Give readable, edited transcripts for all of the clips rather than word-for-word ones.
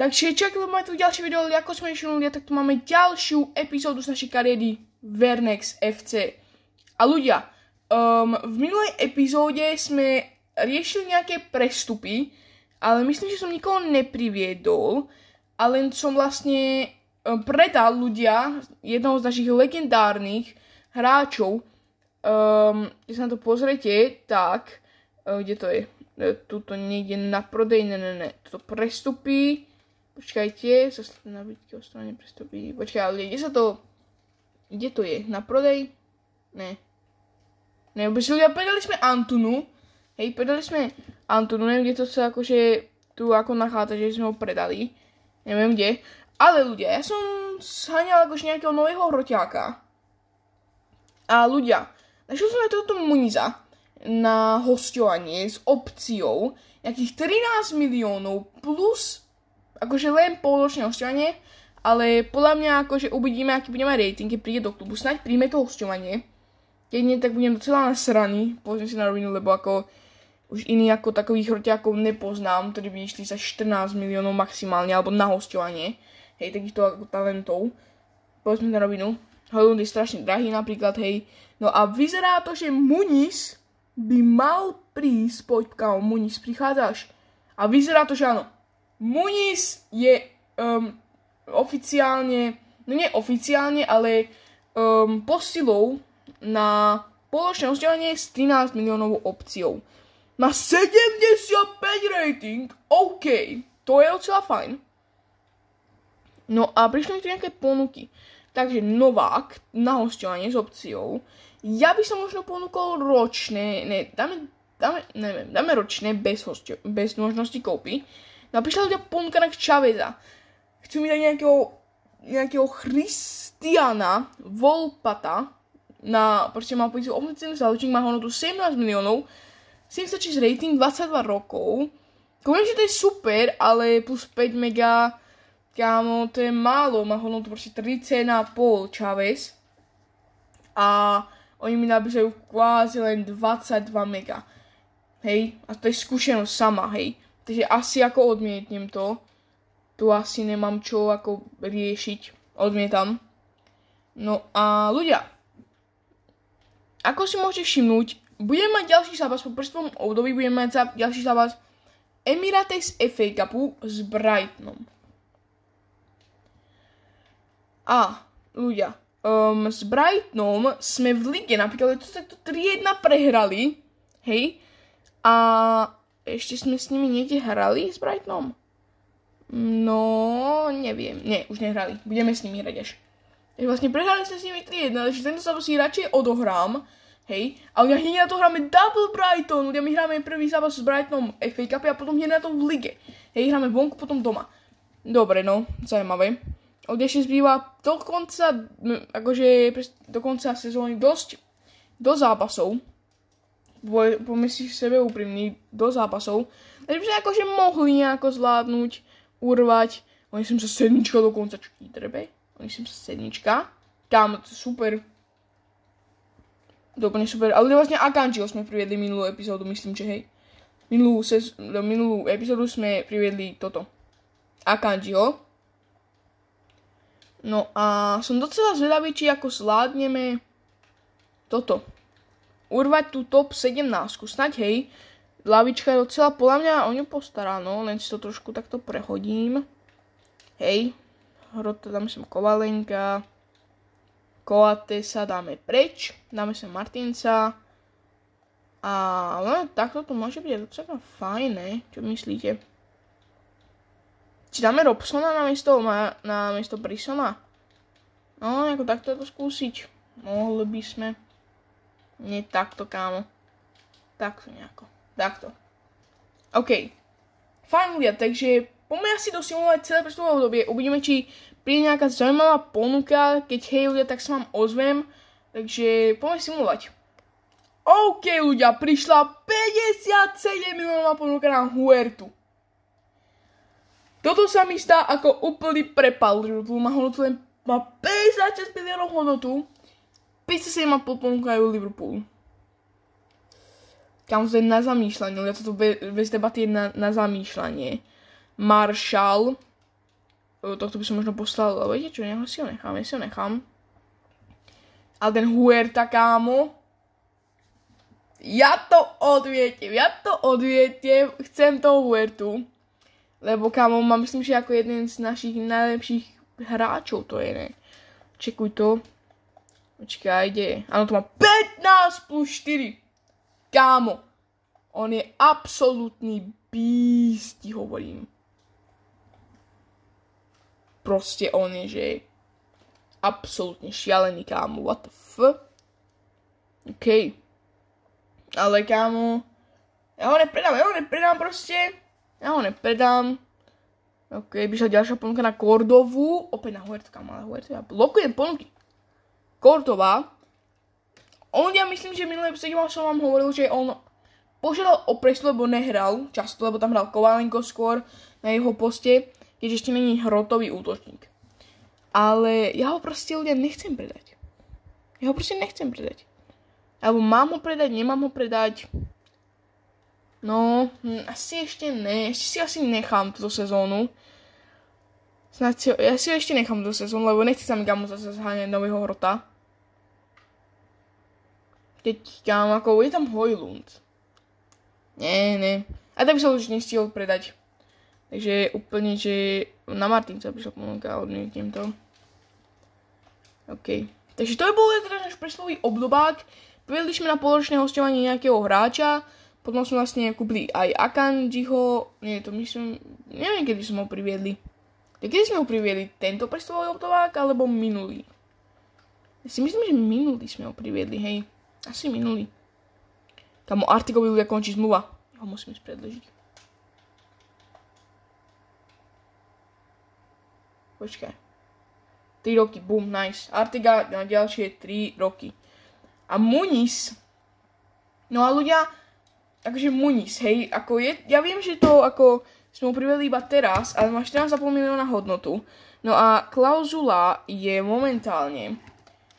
Takže čakali máme tu ďalšie video, ale ako sme išli, tak tu máme ďalšiu epizódu z našej kariéry Vernex FC. A ľudia, v minulej epizóde sme riešili nejaké prestupy, ale myslím, že som nikoho nepriviedol, ale som vlastne predal ľudia jednoho z našich legendárnych hráčov. Keď sa na to pozriete, tak, kde to je? Tuto niekde na prodej, ne. Toto prestupy. Počkajte, na vidíte o strane prestupy. Počkaj, ale kde to je? Na prodej? Ne. Ľudia, predali sme Antunu. Hej, predali sme Antunu, neviem, kde to sa akože tu ako nachádza, že sme ho predali. Neviem kde. Ale ľudia, ja som sháňal akože nejakého nového hroťáka. A ľudia, našiel som aj toto Muniza na hosťovanie s opciou nejakých 13 miliónov plus akože len polročné hosťovanie, ale podľa mňa akože uvidíme, aký budeme rating, keď príde do klubu. Snaď príjme to hosťovanie. Keď nie, tak budem docela nasraný, povedzme si na rovinu, lebo ako už iný ako takových hroťákov nepoznám, ktorí by išli za 14 miliónov maximálne, alebo na hosťovanie. Hej, takýchto ako talentov. Povedzme na rovinu. Hojlund je strašne drahý napríklad, hej. No a vyzerá to, že Muniz by mal prísť, poď kámo, Muniz, prichádzaš. A vyzerá to, že áno. Muniz je oficiálne, no nie oficiálne, ale posilou na poločné hosťovanie s 13 miliónovou opciou. Má 75 rating, OK, to je docela fajn. No a prišli mi tu nejaké ponuky. Takže Novák na hosťovanie s opciou. Ja by som možno ponúkol ročné, dáme ročné bez možnosti kúpy. No a prišla ľudia ponuka na Chaveza. Chcú mi dať nejakého Christiana Volpata na, proste má pozíciu ofenzívny záložník, má hodnotu 17 miliónov, 76 rating, 22 rokov. Poviem, že to je super, ale plus 5 mega, kámo, to je málo, má hodnotu proste 30,5 Chavez. A oni mi nabízajú kvázi len 22 mega. Hej, a to je skúsenosť sama, hej. Takže asi ako odmietnem to. Tu asi nemám čo ako riešiť. Odmietam. No a ľudia, ako si môžete všimnúť, budeme mať ďalší zápas po prvom období, budeme mať ďalší zápas Emirates FA Cupu s Brightonom. A ľudia, s Brightonom sme v lige napríklad to 3-1 prehrali, hej, a ešte sme s nimi niekde hrali s Brightonom? No, neviem, nie, už nehrali, budeme s nimi hrať až. Takže vlastne prehrali sme s nimi 3-1, takže tento zápas si radšej odohrám, hej, a hneď na to hráme Double Brighton, ľudia, my hráme prvý zápas s Brightonom FA Cup a potom hneď na to v lige, hej, hráme vonku, potom doma. Dobre, no, zaujímavé. Ešte zbýva do konca sezóny dosť zápasov. Poďme si sebe úprimný, do zápasov. Takže by sme akože mohli nejako zvládnuť, urvať. Oni som sa sedmička dokonca, čo trebe. Oni som sa sedmička. Tam, to je super. Doplne super. Ale vlastne Akanjiho sme priviedli minulú epizódu, myslím, že hej. Minulú epizódu sme priviedli toto. Akanjiho. No a som docela zvedavý, či ako zvládneme toto. Urvať tú top 17. Snaď hej. Lavička je docela podľa mňa o ňu postará, no. Len si to trošku takto prehodím. Hej. Hrota dáme sem Kovalenka. Koatesa dáme preč. Dáme sem Martinsa. A no, takto to môže byť docela fajn, ne? Čo myslíte? Či dáme Robsona na miesto Brisona? No, ako takto to skúsiť. Mohli by sme. Nie takto, kámo. Takto nejako. Takto. OK. Fajn ľudia, takže poďme asi dosimulovať celé prestupové obdobie. Uvidíme, či príde nejaká zaujímavá ponuka. Keď hej ľudia, tak sa vám ozvem. Takže poďme simulovať. OK ľudia, prišla 57 miliónová ponuka na Huertu. Toto sa mi stá ako úplný prepal. Liverpool má 56 miliónov hodnotu. 57,5 ponúkajú Liverpool. Kam to je na zamýšľanie, ja toto bez debaty je na zamýšľanie. Marshall, Tohto by som možno poslal, ale viete čo, ja si ho nechám. Ale ten Huerta, kámo. Ja to odvietiem. Chcem toho Huertu. Lebo, kámo, mám myslím, že ako jeden z našich najlepších hráčov to je, ne? Čekuj to. Počkaj, kde je? Áno, to má 15 plus 4. Kámo. On je absolútny beast, ti hovorím. Proste on je, že absolútne šialený, kámo. What the f? OK. Ale, kámo, ja ho nepredám proste. Ja ho nepredám. OK, vyšla ďalšia ponuka na Kordovu. Opäť na Huerta, kámo, ale Huerta. Ja blokujem ponuky. Kordova. Ja myslím, že minulé episode som vám hovoril, že on požiadal o prestup, lebo nehral často, lebo tam hral Kovalenko skôr na jeho poste, keďže ešte není hrotový útočník. Ale ja ho proste ľudia nechcem predať. Alebo mám ho predať, nemám ho predať. No, asi ešte ne. Ešte si asi nechám túto sezónu. Ja si ho ešte nechám túto sezónu, lebo nechci sa mi kámo zase zháňať nového hrota. Keď kámo, ako je tam Hojlund. Nie. A tak by som už nestihol predať. Takže úplne, že na Martinca prišla ponuka, odmietnem to. OK. Takže to je bol teda náš preslový obdobák. Privedli sme na poločné hostovanie nejakého hráča. Potom sme vlastne kúpili aj Akanjiho. Nie, to myslím, neviem, kedy sme ho priviedli. Kedy sme ho priviedli? Tento preslový obdobák, alebo minulý? Ja si myslím, že minulý sme ho priviedli, hej. Asi minulý. Kamo Artigovi ľudia končí zmluva. Ja ho musím ísť predĺžiť. Počkaj. 3 roky, boom, nice. Artiga na ďalšie 3 roky. A Muniz. No a ľudia, akože Muniz, hej, ako je, ja viem, že to ako sme ho privedli iba teraz, ale má 14,5 milióna hodnotu. No a klauzula je momentálne,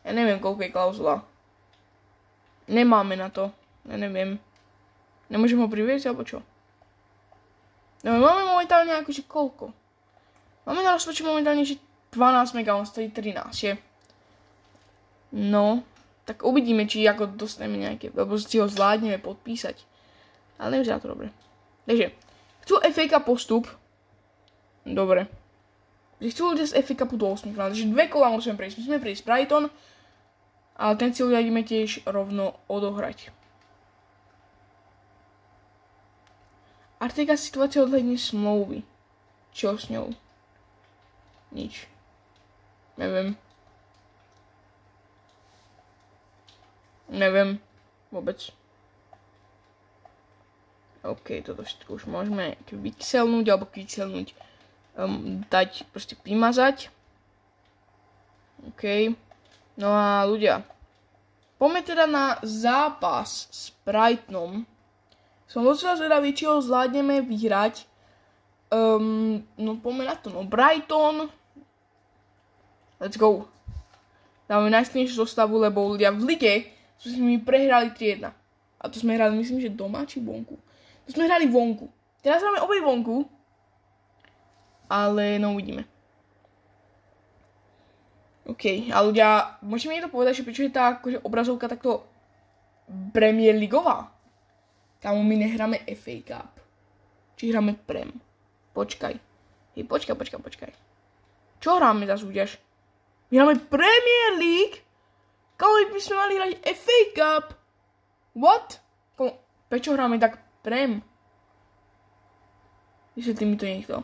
ja neviem, koľko je klauzula. Nemáme na to, ja neviem. Nemôžem ho priviesť, alebo čo? No máme momentálne akože koľko? Máme na rozpočet momentálne, že 12 mega, on stojí 13, je? No, tak uvidíme, či ako dostaneme nejaké, lebo si ho zvládneme podpísať. Ale nevyzerá to dobre. Takže, chcú FA Cup postup. Dobre. Chcú ľudia z FA Cupu do 8 finále, takže 2 kola musíme prejsť. Musíme prejsť Brighton, ale ten si ľudia ideme tiež rovno odohrať. Artega situácia odhľadne smlouvy. Čo s ňou? Nič. Neviem. Vôbec. OK, toto všetko už môžeme vykyselnúť, alebo kyselnúť. Dať, proste vymazať. OK. No a ľudia. Poďme teda na zápas s Brightonom. Som docela zvedavý, či ho zvládneme vyhrať. No poďme na to. No Brighton. Let's go. Dáme najsilnejšiu zostavu, lebo ľudia v lige sme s nimi prehrali 3-1. A to sme hrali, myslím, že doma či vonku. To sme hrali vonku. Teraz hráme opäť vonku. Ale no uvidíme. OK, a ľudia, môžete mi niekto povedať, že prečo je tá akože obrazovka takto Premier Ligová? Tam my nehráme FA Cup. Či hráme Prem. Počkaj. Hej, počkaj. Čo hráme za súťaž? My hráme Premier League? Koľko by sme mali hrať FA Cup? What? Prečo hráme tak Prem? Vysvetlí mi to niekto.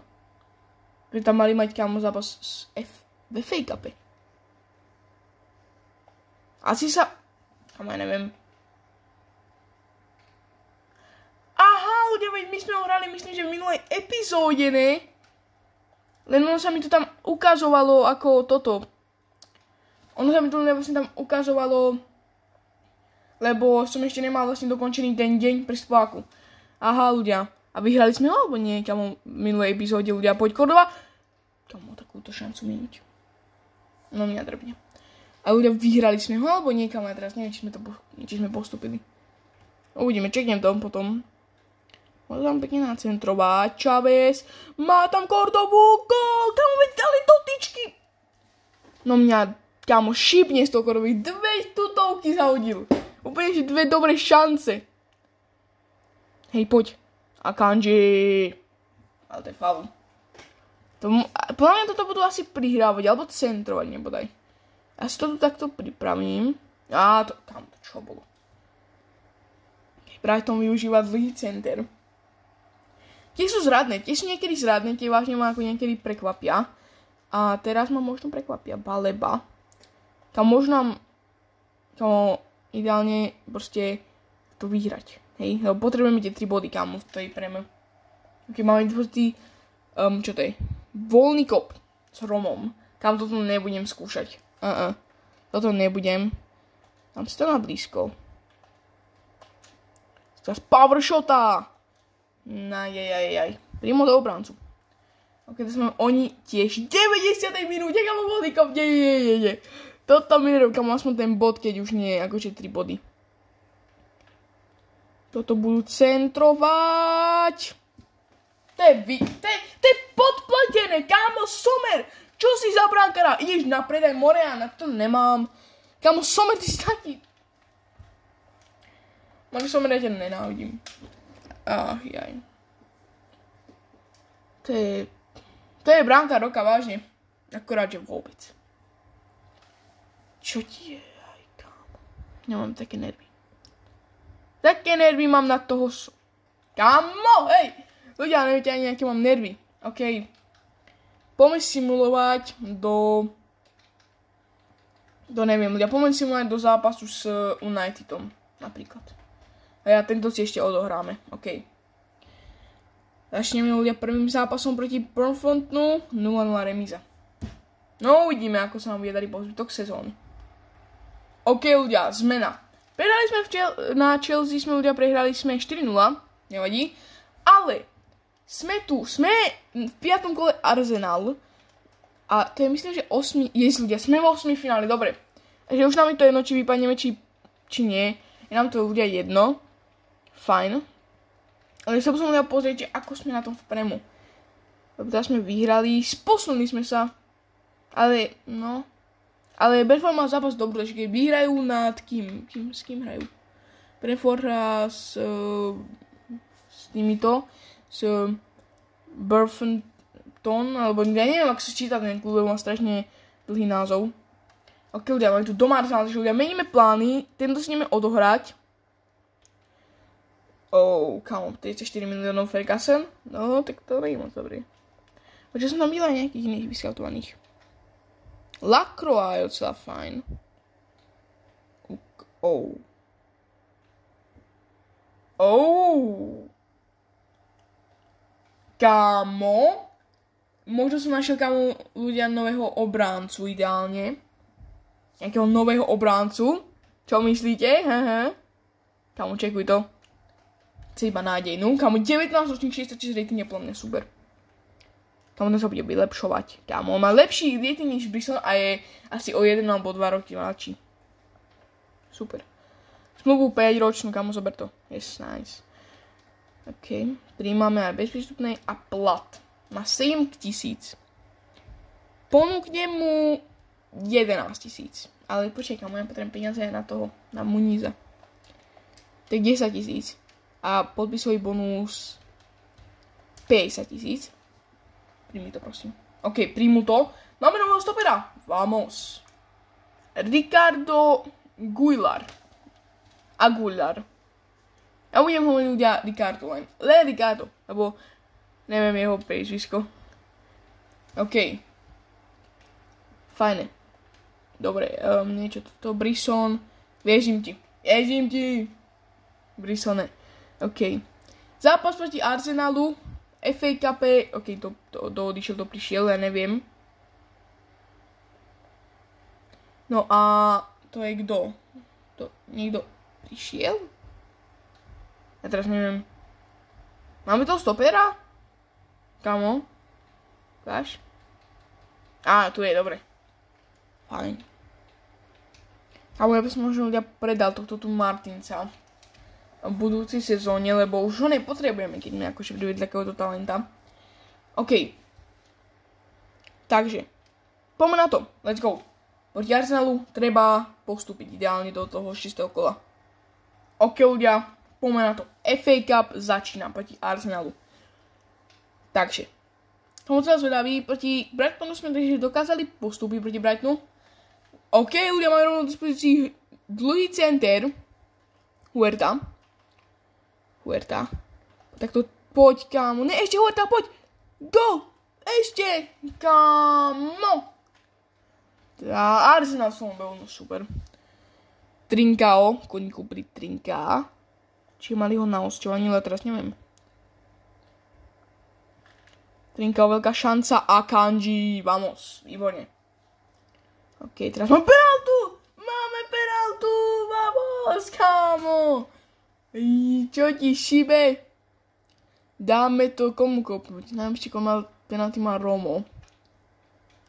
Že tam mali mať kámo zápas v FA Cupe. Asi sa... Kámo, ja neviem. Aha, ľudia, veď my sme ho hrali, myslím, že v minulej epizóde, ne? Len ono sa mi to tam ukazovalo ako toto. Ono sa mi to vlastne tam ukazovalo, lebo som ešte nemal vlastne dokončený ten deň pri spláku. Aha, ľudia. A vyhrali sme ho, alebo nie? Kámo, v minulej epizóde, ľudia, poď Kordova. Kámo, takúto šancu minúť. No, mňa drbne. A ľudia, vyhrali sme ho, alebo nie? Kámo, ja teraz neviem, či sme postupili. Uvidíme, čeknem to potom. Môžem tam pekne nacentrovať. Chávez. Má tam Kordovu. Gól! Kámo, veď dali No mňa, kámo, šípne z toho robí. 2 tutovky zahodil. Úplne, že 2 dobré šance. Hej, poď. Akanji. Ale to je faul. Podľa mňa toto budú asi prihrávať, alebo centrovať nebodaj. Ja si to tu takto pripravím. Tam to čo bolo. Práve tom využíva dlhý center. Tie sú zradné, tie vážne ma ako niekedy prekvapia. A teraz ma možno prekvapia Baleba. Možno ideálne proste to vyhrať. Hej, lebo potrebujeme tie 3 body, kámo, v tej preme. Ok, máme proste, čo to je? Voľný kop s Romom. Kam toto nebudem skúšať. Toto nebudem. Tam si to na blízko. Teraz power shota. Primo do obrancu. Ok, to sme oni tiež. 90. minúte, kam voľný kop. Nie. Toto mi nerobí, kam aspoň ten bod, keď už nie je akože 3 body. Toto budú centrovať. To je podplatené, kámo, Somer. Čo si za bránkara? Ideš na predaj Moreana, to nemám. Kámo, Somer, ty si taký. Máš Somer, ja ťa nenávidím. Jaj. To je bránka roka, vážne. Akorát, že vôbec. Čo ti je, aj kámo. Nemám také nervy. Také nervy mám na toho Kámo, hej! Ľudia, neviete ani aké mám nervy. OK. Poďme simulovať do neviem, ľudia, poďme simulovať do zápasu s Unitedom, napríklad. A ja tento si ešte odohráme. OK. Začneme, ľudia, prvým zápasom proti Bromfontonu. 0-0 remíza. No, uvidíme, ako sa nám bude dariť po zbytok sezóny. OK, ľudia, zmena. Prehrali sme na Chelsea, ľudia, prehrali sme 4-0, nevadí, ale sme v 5. kole Arsenal a to je myslím, že 8, ľudia, sme v 8. finále, dobre. Takže už nám je to jedno, či vypadneme, či nie, je nám to ľudia jedno, fajn. Ale sa musím ľudia pozrieť, že ako sme na tom v premu. Teraz sme vyhrali, posunuli sme sa, ale no... Ale Brentford má zápas dobrý, takže keď vyhrajú nad s kým hrajú? Brentford s týmito, s Burfenton, alebo ja neviem, ako sa číta ten klub, lebo má strašne dlhý názov. Ok, ľudia, máme tu doma Arsenal, takže ľudia, meníme plány, tento si ideme odohrať. Kámo, 34 miliónov Ferguson, no, tak to je moc dobrý. Počo som tam videla nejakých iných vyskautovaných. Lacroix je docela fajn. Kámo. Možno som našiel, kámo, ľudia, nového obráncu ideálne. Nejakého nového obráncu. Čo myslíte? Kámo, čekuj to. Chce iba nádejnú. Kámo, 19 ročník 66 rating je plne super. Kámo, to sa bude vylepšovať. Kámo, on má lepší rating než Brisson a je asi o 1 alebo 2 roky mladší. Super. Zmluvu 5 ročnú, kámo, zober to. Yes, nice. OK. Príjmame aj bezprístupnej a plat. Má 7 000. Ponúknem mu 11 000. Ale počkaj, kámo, ja potrebujem peniaze aj na toho, na Muniza. Tak 10 000. A podpisový bonus 50 000. Príjmi to, prosím. OK, príjmu to. Máme nového stopera. Vamos. Ricardo Aguilar. Ja budem hovoriť, ľudia, Ricardo len. Ricardo, lebo neviem jeho priezvisko. OK. Fajne. Dobre, niečo toto. Brisson. Věřím ti. Brissone. OK. Zápas proti Arsenalu. FA Cup, OK, to odišiel, to prišiel, ja neviem. No a to je kto? Niekto prišiel? Ja teraz neviem. Máme toho stopera? Kamo? Ukáž? Tu je, dobre. Fajn. Kamo, ja by som možno ľudia predal tohto tu Martinsa v budúcej sezóne, lebo už ho nepotrebujeme, keď my akože privedli takéhoto talenta. OK. Takže, poďme na to. Let's go. proti Arsenalu treba postúpiť ideálne do toho 6. kola. OK, ľudia, poďme na to. FA Cup začína proti Arsenalu. Takže, som sa zvedavý, proti Brightonu sme dokázali postúpiť proti Brightonu. OK, ľudia, máme rovno v dispozícii dlhý center. Huerta. Tak to poď, kámo. Ne, ešte Huerta, poď. Go! Ešte! Kámo! Arsenal som bol, no super. Trincao, koníku pri Trinca. Či mali ho na hosťovaní, ale teraz neviem. Trincao, veľká šanca. Akanji, vamos. Výborne. OK, teraz máme penaltu! Vamos, kámo! Čo ti šibe? Dáme to komu kopnúť? Neviem ešte, komu mal penalty, má Romo.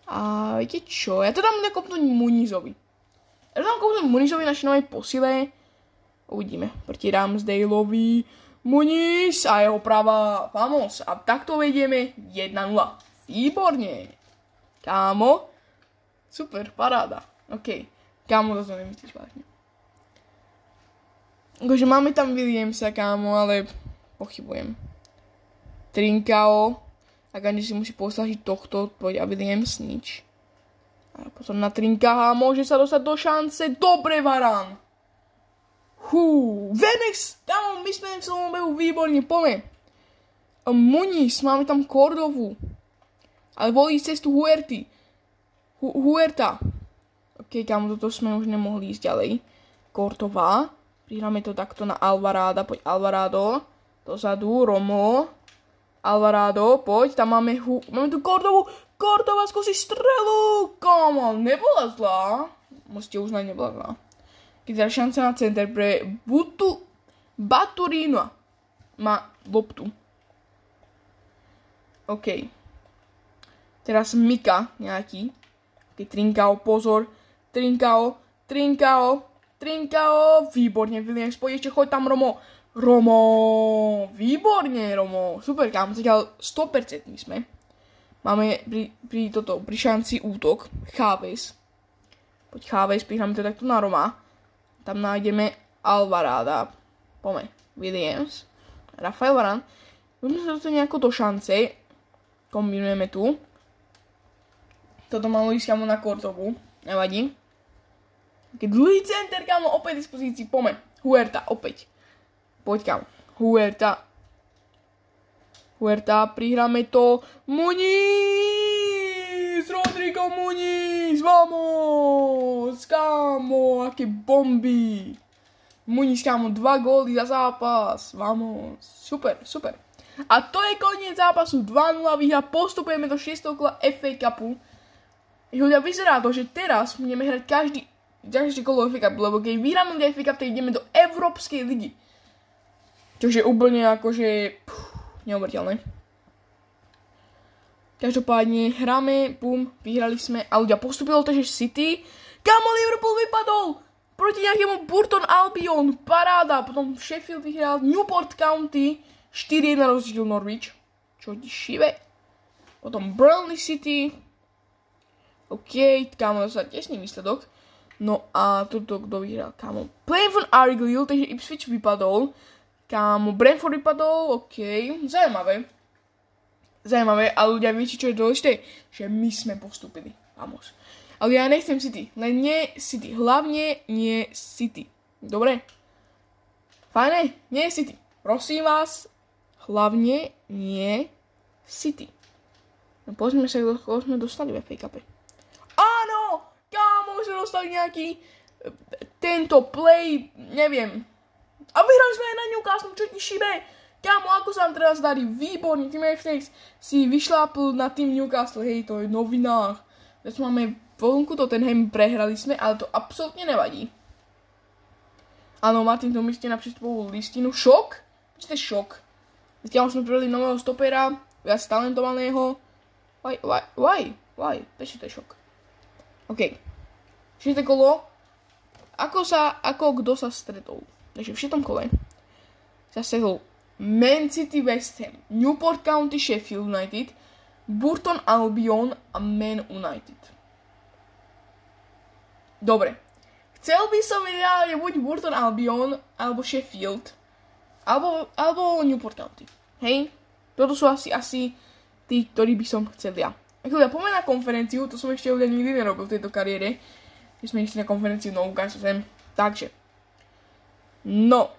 A viete čo? Ja to dám nekopnúť Munizovi. Ja to dám kopnúť Munizovi našej novej posile. Uvidíme. Proti Ramsdaleovi. Muniz a jeho práva. Vamos. A takto vedieme 1-0. Výborne. Kámo. Super, paráda. OK. Kámo, to som nemyslíš vážne. Akože máme tam Williamsa, kámo, ale pochybujem. Trincao. Akanji si musí poslažiť tohto, poď a Williams nič. A potom na Trincaha môže sa dostať do šance. Dobre, Varane. Venex, kámo, my sme v celom behu výborne, poďme. Muniz, máme tam Cordovu. Ale volí cestu Huerta. OK, kámo, toto sme už nemohli ísť ďalej. Courtois. Prihráme to takto na Alvarada. Poď Alvarado. Dozadu. Romo. Alvarado. Poď. Tam máme tu Cordovu. Courtois skúsi strelu. Kámo, nebola zlá. Musíte uznať, nebola zlá. Keď je šanca na center pre Baturino. Má loptu. OK. Teraz Mika nejaký. OK, Trincao, pozor. Trincao. Výborne, Williams, poď ešte, choď tam, Romo. Výborne, Romo. Super, kámo, zatiaľ 100% sme. Máme pri šanci útok. Chávez. Poď Chávez, prihráme to takto na Roma. Tam nájdeme Alvarada. Poďme. Williams. Rafael Varane. Budeme sa dostať nejako do šance. Kombinujeme tu. Toto malo ísť, kámo, na Cordovu. Nevadí. Keď dlhý center, kámo, opäť v dispozícii, poďme. Huerta, opäť. Poď, kámo. Huerta, prihráme to. Muniz! Rodrigo Muniz! Vamos! Kámo, aké bomby! Muniz, kámo, 2 góly za zápas. Vamos! Super. A to je koniec zápasu. 2-0 výhra. Postupujeme do 6. kola FA Cupu. Ľudia, vyzerá to, že teraz budeme hrať každý kolo FA Cup, lebo keď vyhráme FA Cup, tak ideme do Európskej ligy. Čože je úplne akože neuveriteľné. Každopádne hráme, vyhrali sme a ľudia, postupilo to, že City, kámo, Liverpool vypadol proti nejakému Burton Albion, paráda, potom Sheffield vyhral, Newport County, 4-1 rozdiel Norwich, čo ti šive, potom Burnley City, OK, kámo, to sa tesný výsledok. No a toto kto vyhral, kámo. Plainview Argyle, takže Ipswich vypadol. Kámo, Brentford vypadol, OK. Zaujímavé, ale ľudia, viete, čo je dôležité? Že my sme postúpili. Vamos. Ale ja nechcem City, len nie City. Hlavne nie City. Dobre? Fajné? Nie City. Prosím vás, hlavne nie City. No pozrime sa, koho sme dostali v FA Cupe. Áno! Kámo, sme dostali nejaký tento play, neviem. A vyhrali sme aj na Newcastle, čo ti šibe? Kámo, ako sa vám teraz darí? Výborný, Team FX si vyšlápl na Team Newcastle, hej, to je v novinách. Teraz máme vonku Tottenham, prehrali sme, ale to absolútne nevadí. Áno, Martin, to myslíte na prístupovú listinu. Šok? Čo to je šok? Zatiaľ sme privedli nového stopera, viac talentovaného. Why? Prečo to je šok? OK. 6. kolo. Kto sa stretol? Takže v 6. kole sa stretol Man City West Ham, Newport County Sheffield United, Burton Albion a Man United. Dobre. Chcel by som ideálne buď Burton Albion, alebo Sheffield, alebo Newport County. Hej? Toto sú asi tí, ktorí by som chcel ja. Ako ja poďme na konferenciu, to som ešte ľudia nikdy nerobil v tejto kariére. My sme išli na konferenciu, no ukážem sem. Takže. No.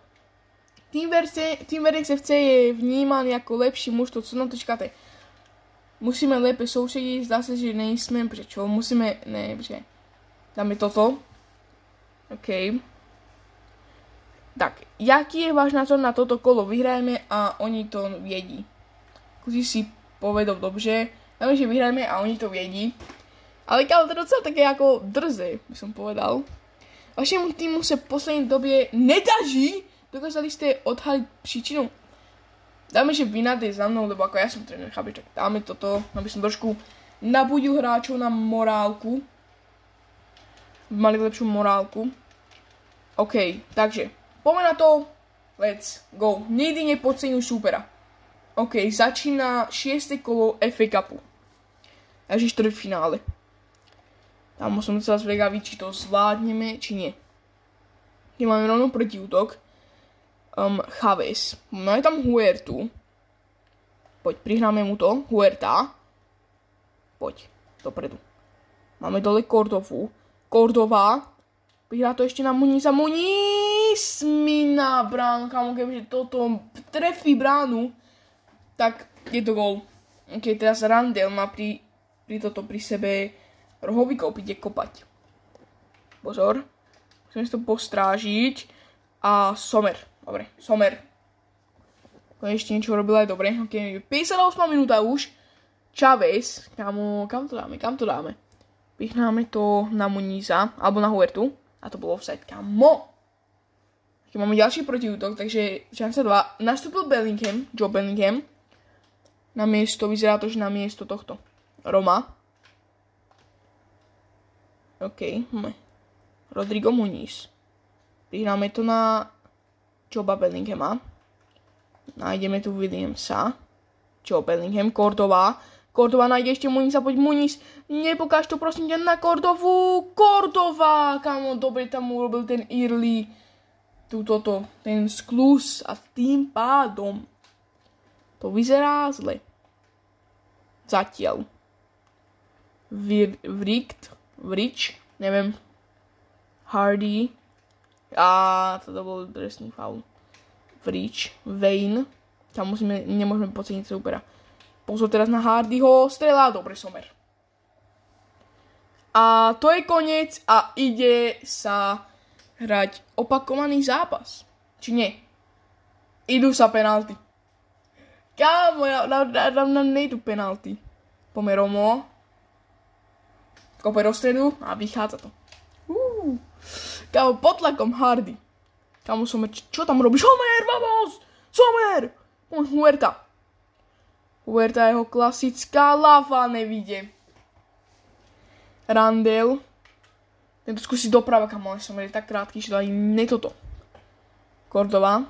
Team Vernex FC je vnímaný ako lepší mužstvo, co na to čakáte? Musíme lépe soustředit, zdá se, že nejsme, prečo? Musíme, ne, počkej. Dáme toto. OK. Tak, jaký je váš názor na toto kolo? Vyhrajeme a oni to vědí. Kusí si povedou dobře. Ja viem, že vyhrajeme a oni to vědí. Ale kámo, to je docela také ako drze, by som povedal. Vašemu týmu se v poslední době nedaží. Dokázali ste odhaliť příčinu. Dáme, že vina je za mnou, lebo ako ja som tréner, chápeš, tak dáme toto, aby som trošku nabudil hráčov na morálku. Mali lepšiu morálku. OK, takže, poďme na to. Let's go. Nikdy nepodceňuj súpera. OK, začína 6. kolo FA Cupu. Takže štvrťfinále. Tam som sa zvedavý, či to zvládneme, či nie. Keď máme rovno protiútok. Chaves. Máme tam Huertu. Poď, prihráme mu to. Huerta. Poď, dopredu. Máme dole Cordovu. Cordova. Prihrá to ešte na Muniza. Muniz mi na bránu. Kámo, kebyže toto trefí bránu, tak je to gól. Ok, teraz Randel má pri sebe rohovíkov, ide kopať. Pozor. Musíme si to postrážiť. A Sommer. Dobre, Sommer. Konečne niečo robil aj dobre. Ok, 58 minúta už. Chavez. Kam to dáme? Pihnáme to na Muniza, alebo na Huertu. A to bolo offside. Kamo! Ok, máme ďalší protiútok, takže šanca 2. Nastúpil Bellingham, Joe Bellingham. Vyzerá to, že na miesto tohto. Roma. OK, máme Rodrigo Muniz. Prihráme to na Joba Bellinghama. Nájdeme tu Williamsa. Joe Bellingham, Cordova. Cordova nájde ešte Muniza, poď Muniz. Nepokáž to prosím ťa na Cordovu. Cordova! Kámo, dobre tam urobil ten early. Ten sklus a tým pádom to vyzerá zle. Zatiaľ. Vrich, neviem. Hardy. A toto bol trestný faul. Vrich, Vane. Tam nemôžeme podceniť supera. Pozor teraz na Hardyho. Strelá, dobre, Sommer. A to je koniec a ide sa hrať opakovaný zápas. Či nie? Idú sa penalty. Kámo, nám nejdu penalty. Pomeromo. Kope do stredu a vychádza to. Kámo, pod tlakom Hardy. Kámo, Sommer, čo tam robíš? Sommer, vamos! Sommer! Huerta. Huerta, jeho klasická lava, nevidie. Randel. Tento skúsi doprava, kámo, ale Sommer je tak krátky, že to ani toto. Cordova,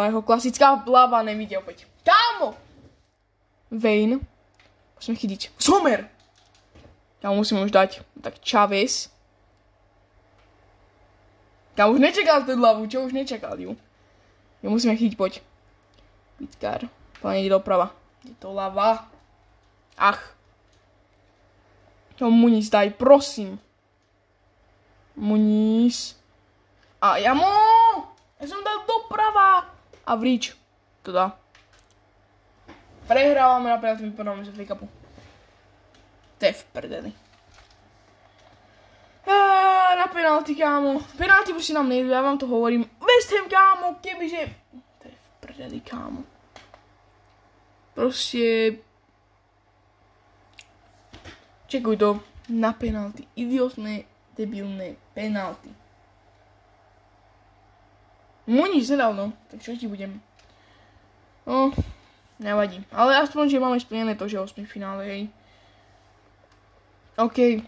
jeho klasická lava, nevidie opäť. Kámo! Vane. Musíme chytiť. Sommer! Kámo, musíme už dať. Tak Chavez. Kámo, už nečakal tú hlavu, čo už nečakal ju. Jo, musíme chytiť, poď. Pitkár. Páne, ide doprava. Je to lava. Ach. To Muniz daj, prosím. Muniz. A ja som dal doprava. A Vrich. To dá. Prehrávame na penalty, vypadáme z FA Cupu. To je v prdeli. Na penalty, kámo. Penalty už si nám nejdu, ja vám to hovorím. West Ham, kámo, kebyže... To je v prdeli, kámo. Proste... Čekuj to. Na penalty. Idiotné, debilné penalty. Muniz nedal, no. Tak čo ti budem? No, nevadí. Ale aspoň, že máme splnené to, že 8. finále, hej. OK.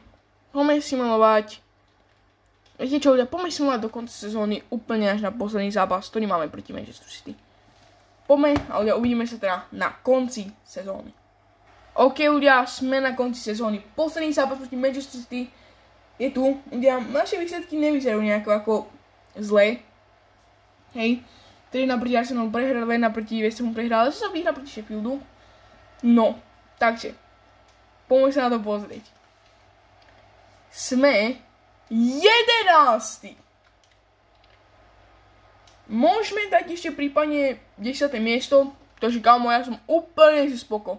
Poďme simulovať. Viete čo, ľudia, poďme simulovať do konca sezóny úplne až na posledný zápas, ktorý máme proti Manchester City. Poďme, ale uvidíme sa teda na konci sezóny. OK, ľudia, sme na konci sezóny. Posledný zápas proti Manchester City je tu. Ľudia, naše výsledky nevyzerajú nejako ako zlé. Hej. 3-1 proti Arsenalu prehral, 2-1 proti West Hamu prehral, ale sa vyhrá proti Sheffieldu. No, takže, poďme sa na to pozrieť. Sme 11. Môžeme dať ešte prípadne 10. miesto, takže kámo, ja som úplne spoko.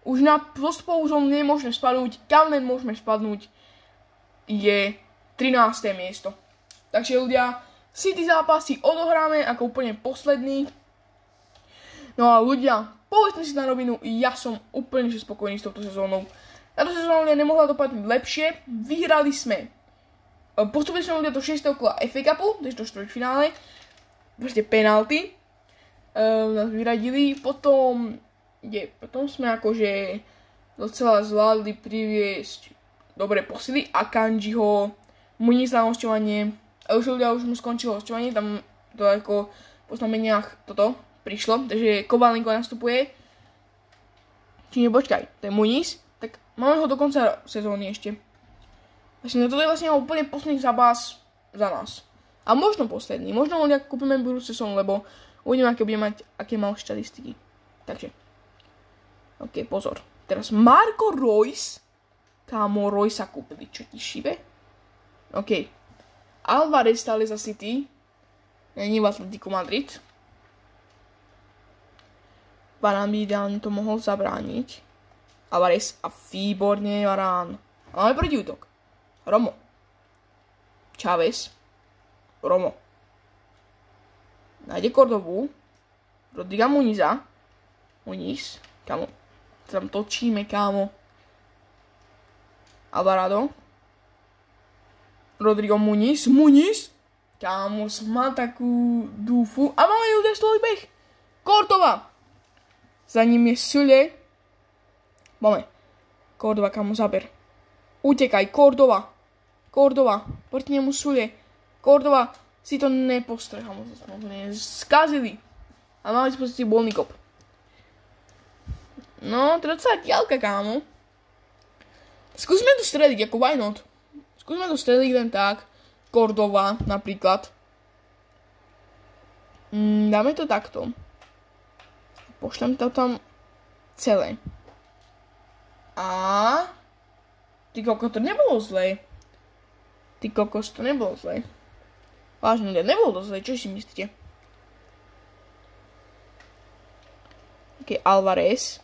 Už na postupovú zónu nemôžeme spadnúť, kam len môžeme spadnúť je 13. miesto. Takže ľudia, City zápasy odohráme ako úplne posledný. No a ľudia, povedzme si na rovinu, ja som úplne spokojný s touto sezónou. Táto sezóna nemohla dopadnúť lepšie, vyhrali sme. Postupili sme ľudia do 6. kola FA Cupu, takže do štvrťfinále. Proste penalty. Nás vyradili, potom sme akože docela zvládli priviesť dobré posily a Kanjiho Muniz na hosťovanie. A už mu skončilo hosťovanie, tam to ako po znameniach toto prišlo, takže Kovalenko nastupuje. Čiže počkaj, to je Muniz, tak máme ho do konca sezóny ešte. Vlastne toto je vlastne úplne posledný zápas za nás. A možno posledný, možno ľudia kúpime budúcu sezónu, lebo uvidíme, aké mal štatistiky. Takže OK, pozor. Teraz Marco Reus. Kámo, Reusa kúpili, čo ti šibe? OK. Alvarez stále za City. Není v Atletico Madrid. Varane by ideálne to mohol zabrániť. Alvarez a výborne Varane. Máme proti útok. Romo. Chávez. Romo. Nájde Kordovu. Rodriga Muniza. Muniz. Kámo. Tam točíme, kámo. Alvarado. Rodrigo Muniz. Kámo, som mal takú dúfu. A máme ľudia stôj beh. Cordova. Za ním je Sule. Máme. Cordova, kámo, zaber. Utekaj, Cordova. Proti nemu Sule. Cordova si to nepostrehal. Skazili. A máme v pozícii bolný kop. No, to je docela diaľka, kámo. Skúsme to streliť, ako why not? Skúsme to streliť len tak. Cordova, napríklad. Dáme to takto. Pošlem to tam celé. A... Ty kokos, to nebolo zlé. Vážne, nebolo to zlé, čo si myslíte? OK, Alvarez.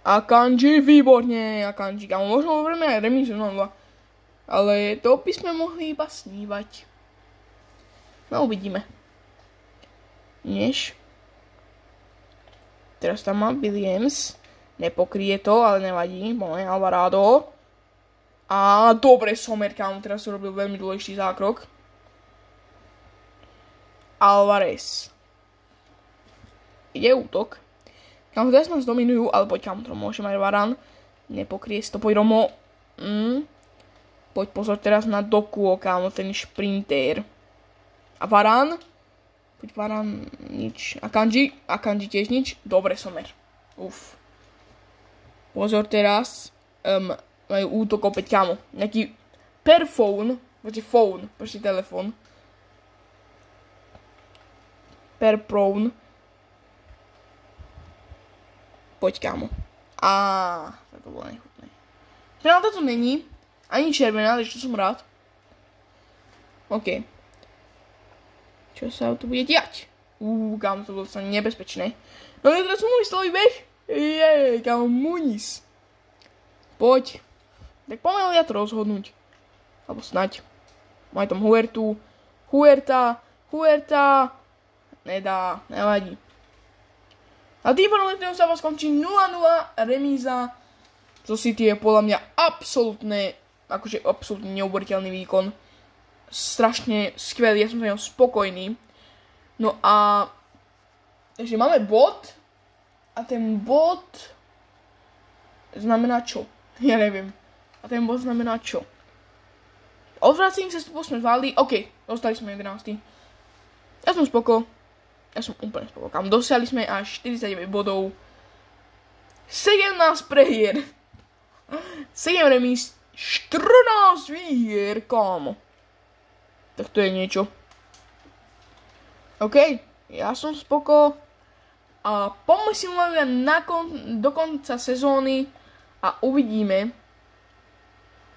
Akanji, výborne, Akanji. Kámo, možno hovoríme aj remízu 0-2. Ale to by sme mohli iba snívať. No, uvidíme. Než. Teraz tam mám Williams. Nepokrie to, ale nevadí. Máme Alvarado. A dobre, Sommer, kámo, teraz urobil veľmi dôležitý zákrok. Alvarez. Ide útok. Kámo, teraz nás dominujú, ale poď, kámo, to môže mať Varane. Nepokrie si to, poď Romo. Poď pozor teraz na Dokuo, kámo, ten šprinter. A Varane? Poď Varane, nič. Akanji tiež nič. Dobre, Sommer. Uf. Pozor teraz. Majú útok opäť, kámo. Nejaký proste telefón. Perphone. Poď, kámo. To bolo nechutné. Penálta to není. Ani červená, takže to som rád. OK. Čo sa tu bude diať? Kámo, to bolo sa nebezpečné. No ja teraz môj stolý beh. Kámo, Muniz. Poď. Tak poďme ja to rozhodnúť. Alebo snaď. Maj tam Huerta. Nedá, nevadí. A tým pádom sa vás skončí 0-0, remíza. Zo City je podľa mňa absolútne neuveriteľný výkon. Strašne skvelý, ja som sa ňom spokojný. No a... Takže máme bod. A ten bod... znamená čo? Ja neviem. A ten bod znamená čo? Odvracím sa, sme zvládli. OK, dostali sme 11. Ja som spoko. Ja som úplne spokojný. Dosiahli sme až 49 bodov. 17 prehier. 7 remíz, 14 výhier, kámo. Tak to je niečo. OK, ja som spoko. A poďme si do konca sezóny a uvidíme,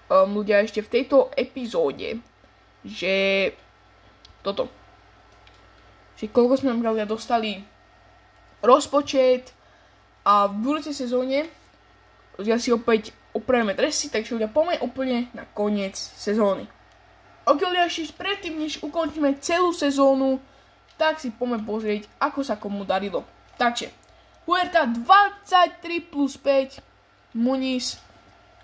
ľudia, ešte v tejto epizóde, že toto. Že koľko sme ľudia dostali rozpočet a v budúcej sezóne ľudia si opäť upravíme dresy, takže ľudia poďme úplne na koniec sezóny. Ok, ľudia, ešte predtým, než ukončíme celú sezónu, tak si poďme pozrieť, ako sa komu darilo. Takže, Huerta 23 plus 5, Muniz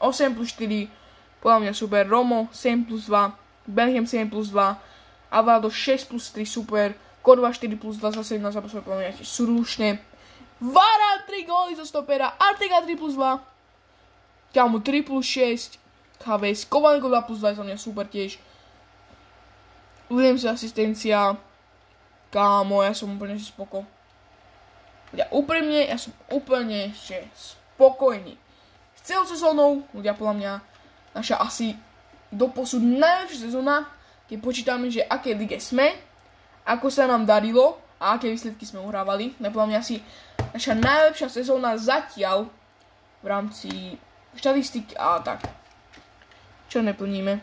8 plus 4, podľa mňa super, Romo 7 plus 2, Bellingham 7 plus 2, Alvarado 6 plus 3, super, Córdoba 4 plus 2 za 17 zápasov, podľa mňa sú slušné. Varane 3 góly zo stopera, Artega 3 plus 2, Kámo 3 plus 6, Havertz, Kovalenko 2 plus 2, za mňa super tiež. Williams asistencia, kámo, ja som úplne spoko. Ja som úplne spokojný. S celou sezónou, ľudia, podľa mňa, naša asi doposud najlepšia sezóna, keď počítame, že aké lige sme, ako sa nám darilo a aké výsledky sme uhrávali. Podľa mňa asi naša najlepšia sezóna zatiaľ v rámci štatistiky a tak. Čo neplníme?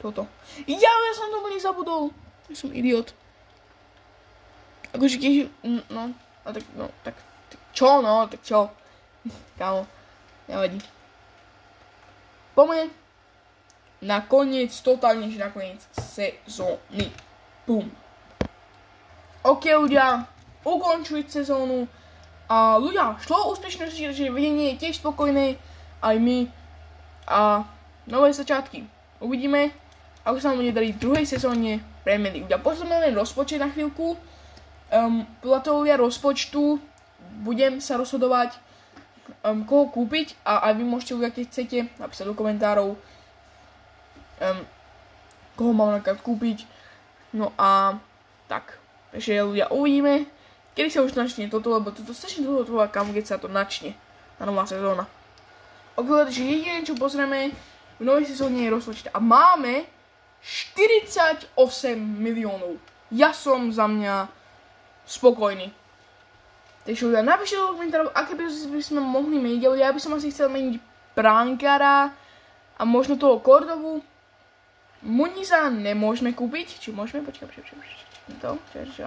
Toto. Ja som to úplne zabudol. Ja som idiot. Akože keď... tak čo? Kámo, nevadí. Poďme na koniec, totálne, že na koniec sezóny. Bum. OK, ľudia, ukončuť sezónu. A ľudia, šlo úspešne, že vedenie je tiež spokojné, aj my. A nové začiatky. Uvidíme, ako sa nám bude dariť v druhej sezóne Premier League. Ľudia, pozrieme len rozpočet na chvíľku. Podľa toho rozpočtu budem sa rozhodovať, koho kúpiť, a aj vy môžete ľudia, keď chcete, napísať do komentárov, koho mám napríklad kúpiť. No a tak, takže ľudia, uvidíme, kedy sa už načne toto, lebo toto strašne dlho trvá, kam keď sa to načne, tá nová sezóna. Ok, takže jediné, čo pozrieme v novej sezóne je rozpočet a máme 48 miliónov. Ja som za mňa spokojný. Takže ľudia, napíšte do komentárov, aké by sme mohli meniť. Ja by som asi chcel meniť Brankara a možno toho Cordovu. Muniza nemôžeme kúpiť. Či môžeme? Počkaj. Čo?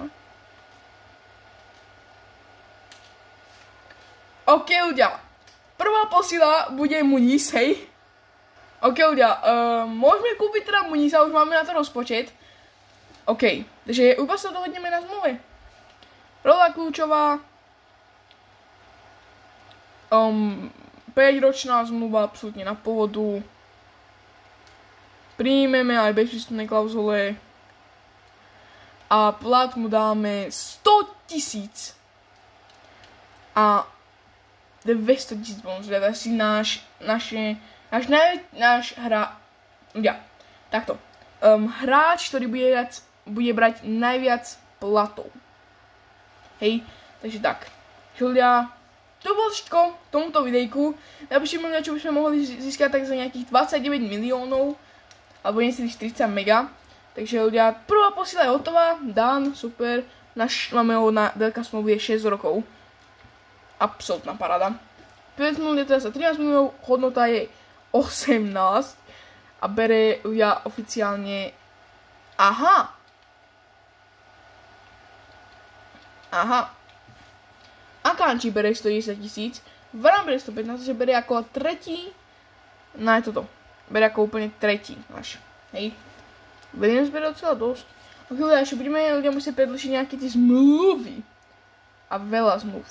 OK, ľudia. Prvá posila bude Muniz, hej. OK, ľudia. Môžeme kúpiť teda Muniza, už máme na to rozpočet. OK, takže iba sa dohodneme na zmluve. Rola kľúčová, 5-ročná zmluva absolútne na pohodu, príjmeme aj bezprístupné klauzule a plat mu dáme 100 000 a 200 000 bonus, teda si náš hráč, ktorý bude brať najviac platov. Hej, takže tak. Ľudia, to bolo všetko v tomuto videjku. Napíšte mi, čo by sme mohli získať tak za nejakých 29 miliónov, alebo necelých 30 mega. Takže ľudia, prvá posila je hotová, done, super. Máme ho na veľká smluvy 6 rokov. Absolutná paráda. 5 miliónov je teda za 13 miliónov, hodnota je 18 a bere ľudia oficiálne... Aha. Akanji bere 110 000, Varane bere 115, že bere ako tretí, bere ako úplne tretí až, hej. Williams bere docela dosť. Ok, ľudia, ešte ľudia musieť predĺžiť nejaké tie zmluvy. A veľa zmluv.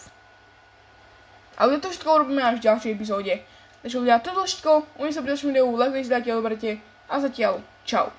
Ale to všetko urobíme až v ďalšej epizóde. Takže ľudia, toto všetko, uvidíme sa pri ďalšom videu, lajkujte, dajte, oberte a zatiaľ, čau.